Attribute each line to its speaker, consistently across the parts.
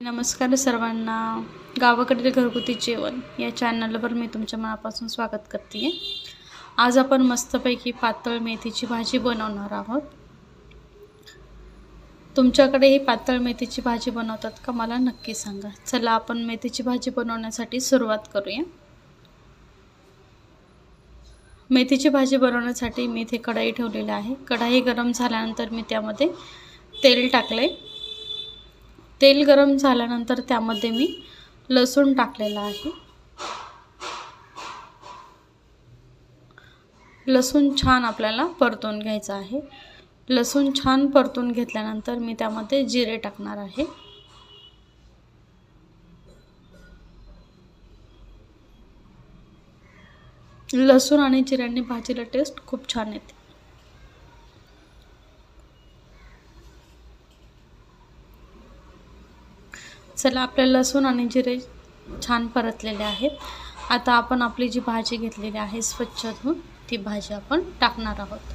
Speaker 1: नमस्कार सर्वांना. गावाकडील घरगुती जेवण या चॅनलवर मी तुमच्या मनापासून स्वागत करते. आज आपण मस्तपैकी पातळ मेथीची भाजी बनवणार आहोत. तुमच्याकडे ही पातळ मेथीची भाजी बनवतात का मला नक्की सांगा. चला आपण मेथीची भाजी बनवण्यासाठी सुरुवात करूया. मेथीची भाजी बनवण्यासाठी मी इथे कढई ठेवलेली आहे. कढई गरम झाल्यानंतर मी त्यामध्ये तेल टाकले. तेल गरम झाल्यानंतर त्यामध्ये मी लसूण टाकलेला आहे. लसूण छान आपल्याला परतून घ्यायचं आहे. लसूण छान परतून घेतल्यानंतर मी त्यामध्ये जिरे टाकणार आहे. लसूण आणि जिऱ्याने भाजीला टेस्ट खूप छान येते. चला आपले लसूण आणि जिरे छान परतलेले आहेत. आता आपण आपली जी भाजी घेतलेली आहे स्वच्छ धुवून ती भाजी आपण टाकणार आहोत.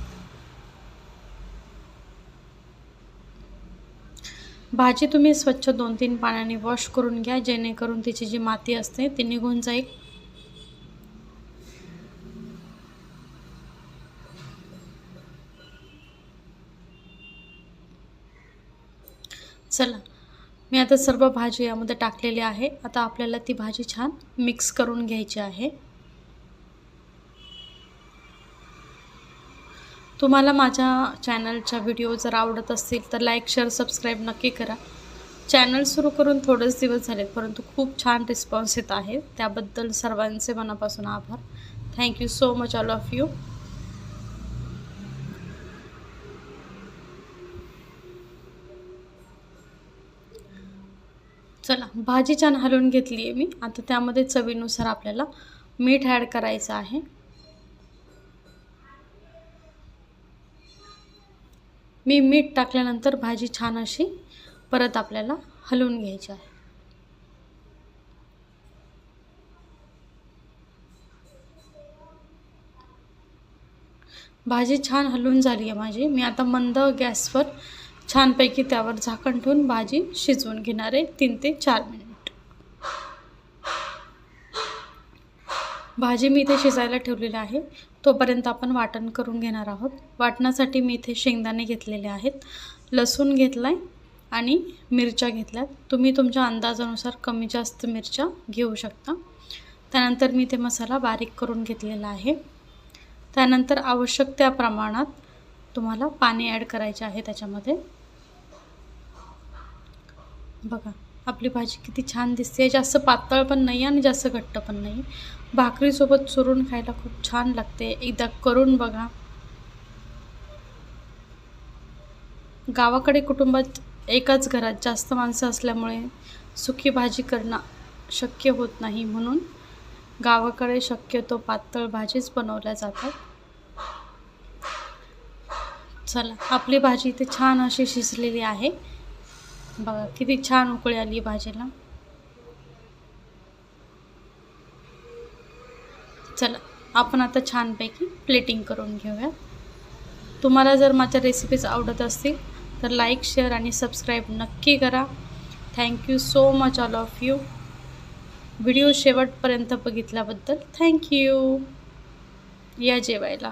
Speaker 1: भाजी तुम्ही स्वच्छ 2-3 पाण्याने वॉश करून घ्या, जेणेकरून तिची जी माती असते ती निघून जाईल. चला मी आता सर्व भाजी यामध्ये टाकलेली आहे. आता आपल्याला ती भाजी छान मिक्स करून घ्यायची आहे. तुम्हाला माझ्या चॅनलचा व्हिडिओ जर आवडत असतील तर लाईक, शेअर, सबस्क्राईब नक्की करा. चॅनल सुरू करून थोडेच दिवस झालेत, परंतु खूप छान रिस्पॉन्स येत आहे. त्याबद्दल सर्वांचे मनापासून आभार. Thank you so much all of you. चला भाजी छान हलवून घेतली आहे मी. आता त्यामध्ये चवीनुसार आपल्याला मीठ ॲड करायचं आहे. मी मीठ टाकल्यानंतर भाजी छान अशी परत आपल्याला हलवून घ्यायची आहे. भाजी छान हलवून झाली आहे माझी. मी आता मंद गॅसवर छानपैकी त्यावर झाकण ठेवून भाजी शिजवून घेणार आहे 3 ते 4 मिनिट. भाजी मी इथे शिजायला ठेवलेली आहे. तोपर्यंत आपण वाटण करून घेणार आहोत. वाटणासाठी मी इथे शेंगदाणे घेतलेले आहेत, लसूण घेतलाय आणि मिरच्या घेतल्यात. तुम्ही तुमच्या अंदाजानुसार कमी जास्त मिरच्या घेऊ शकता. त्यानंतर मी इथे मसाला बारीक करून घेतलेला आहे. त्यानंतर आवश्यक त्या प्रमाणात तुम्हाला पाणी ॲड करायचे आहे त्याच्यामध्ये. बघा आपली भाजी किती छान दिसते. जास्त पातळ पण नाही आणि जास्त घट्ट पण नाही. भाकरीसोबत चुरून खायला खूप छान लागते. एकदा करून बघा. गावाकडे कुटुंबात एकाच घरात जास्त माणसं असल्यामुळे सुकी भाजी करणं शक्य होत नाही, म्हणून गावाकडे शक्यतो पातळ भाजीच बनवल्या जातात. चला आपली भाजी इथे छान अशी शिजलेली आहे. बघा किती छान उकळी आली भाजीला. चला आपण आता छानपैकी प्लेटिंग करून घेऊया. तुम्हाला जर माझ्या रेसिपीज आवडत असतील तर लाईक, शेअर आणि सबस्क्राईब नक्की करा. Thank you so much all of you. Video शेवटपर्यंत बघितल्याबद्दल थँक्यू. या जेवायला.